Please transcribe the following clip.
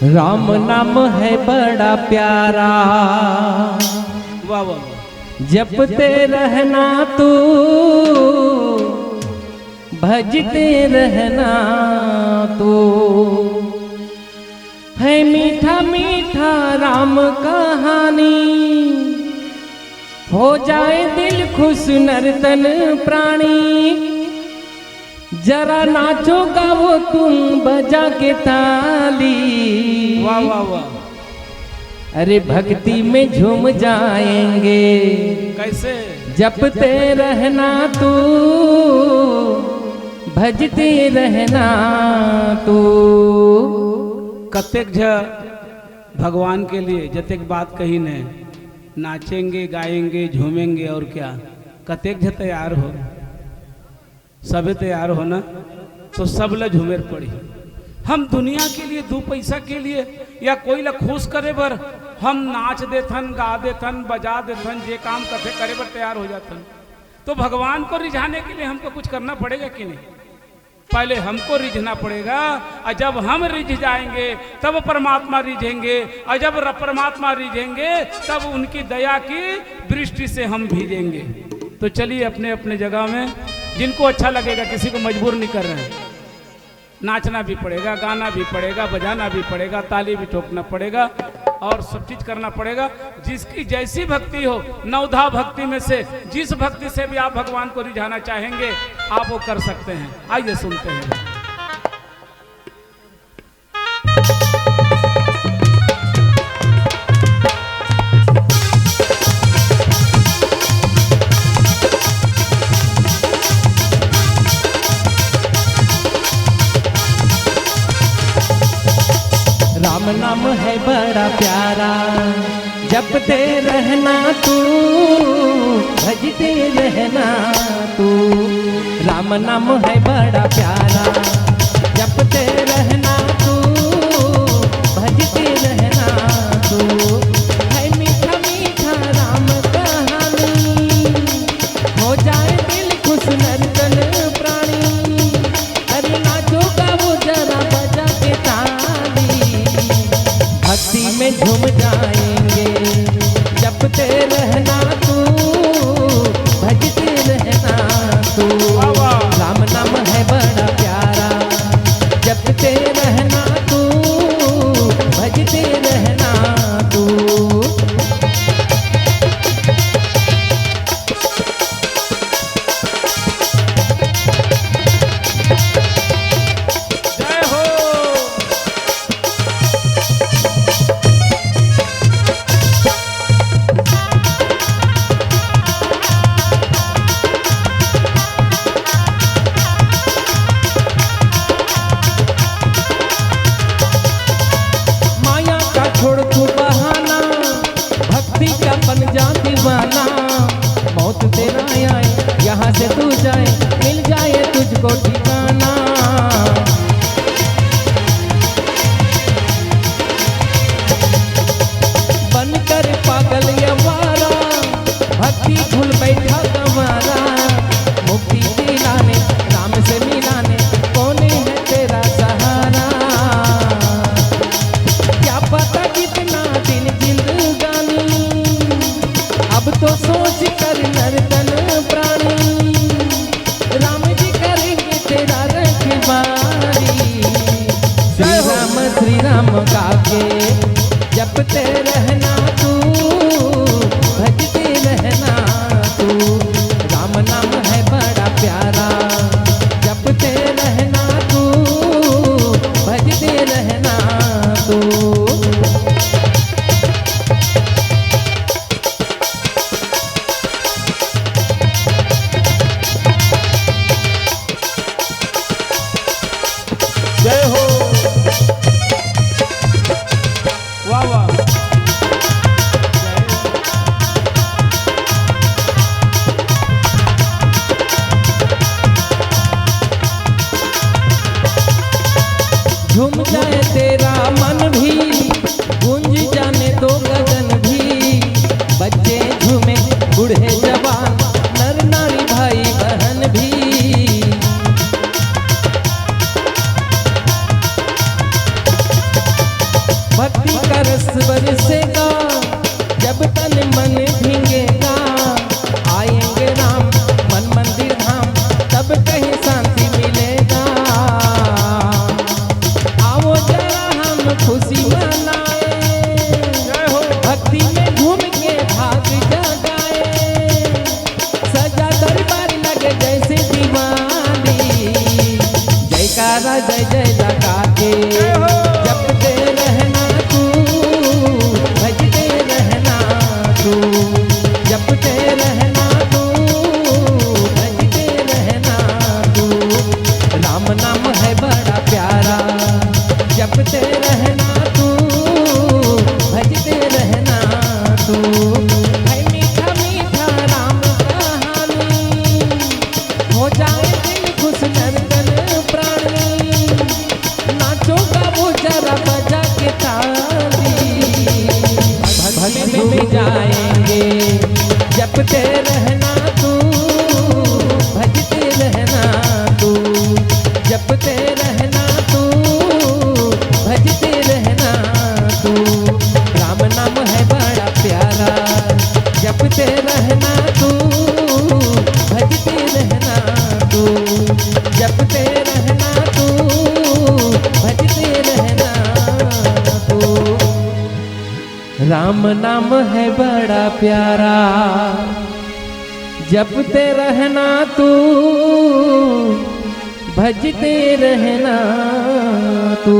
राम नाम है बड़ा प्यारा, वाह वाह। जपते रहना तू, भजते रहना तू। है मीठा मीठा राम कहानी, हो जाए दिल खुश नर्तन प्राणी। जरा नाचो गाओ तुम बजा के ताली, वाह वाह वाह। अरे भक्ति में झूम जाएंगे। कैसे? जपते रहना तू, भजते रहना तू। कतेक झ भगवान के लिए जतेक बात कही ने, नाचेंगे गाएंगे झूमेंगे और क्या। कतेक झ तैयार हो, सभी तैयार हो ना, तो सब ल झूमेर पड़ी। हम दुनिया के लिए दो पैसा के लिए या कोई ला खुश करे बर हम नाच देथन, गा देथन, बजा देथन, जे काम करते करे बर तैयार हो जाथन। तो भगवान को रिझाने के लिए हमको कुछ करना पड़ेगा कि नहीं? पहले हमको रिझना पड़ेगा, और जब हम रिझ जाएंगे तब परमात्मा रिझेंगे, और जब परमात्मा रिझेंगे तब उनकी दया की दृष्टि से हम भीजेंगे। तो चलिए अपने अपने जगह में, जिनको अच्छा लगेगा, किसी को मजबूर नहीं कर रहे हैं। नाचना भी पड़ेगा, गाना भी पड़ेगा, बजाना भी पड़ेगा, ताली भी ठोकना पड़ेगा और सब चीज करना पड़ेगा। जिसकी जैसी भक्ति हो, नवधा भक्ति में से जिस भक्ति से भी आप भगवान को रिझाना चाहेंगे आप वो कर सकते हैं। आइए सुनते हैं। राम नाम है बड़ा प्यारा, जपते रहना तू, भजते रहना तू। राम नाम है बड़ा प्यारा, जपते रहना तू, भजते रहना तू। है मीठा मीठा राम कहानी, हो जाए दिल खुश नर्तन प्राणी। अरे नाचो गाओ जरा बजा के ताली, भक्ति में झूम जाएंगे। जपते रहना तू, भजते रहना तू। राम नाम है बड़ा प्यारा, जपते रहना तू, भजते रहना तू। जय हो। माया का छोड़ तू बहाना, भक्ति का बन जा दीवाना। मौत तेरा आए, यहाँ से तू जाए, मिल जाए तुझको ठिकाना। बनकर पागल यवारा, भक्ति भूल बैठा गंवारा। मुक्ति दिलाने, राम से मिलाने, कौन है तेरा सहारा। क्या पता कितना दिन जिंदगानी, अब तो सोच कर नर्तन प्राणी। राम जी करेंगे तेरा रखवारी। श्री राम गा के जपते रहना तू, भजते रहना तू। राम नाम है बड़ा प्यारा, जपते रहना तू, भजते रहना तू। जय हो। वाह वाह। झूम जाए तेरा मन भी, गूंज जाने दो गगन भी। बच्चे झूमे, बूढ़े जवान, नर नारी भाई बहन भी। भक्ति का रस बरसेगा जब तन मन भींगेगा। आएंगे राम मन मंदिर धाम तब कहीं शांति मिलेगा। आओ जरा हम खुशी मनाए, भक्ति में झूम के भाग जगाए। सजा दरबार लगे जैसे दीवानी, जयकारा जय जय लगा के जपते रहना तू, भजते रहना तू, जपते रहना तू, भजते रहना तू। राम नाम है बड़ा प्यारा, जपते रहना तू, भजते रहना तू। है मीठा मीठा राम कहानी, हो जाए दिल खुश नर्तन प्राणी। नाचो गावो जरा बजा के ताली, भक्ति में जाएंगे जपते रहना तू, भजते रहना तू, जपते रहना तू, भजते रहना तू। राम नाम है बड़ा प्यारा, जपते रहना तू, भजते रहना तू, जपते रहना तू, भजते रहना तू। राम नाम है बड़ा प्यारा, जपते रहना तू, भजते रहना तू।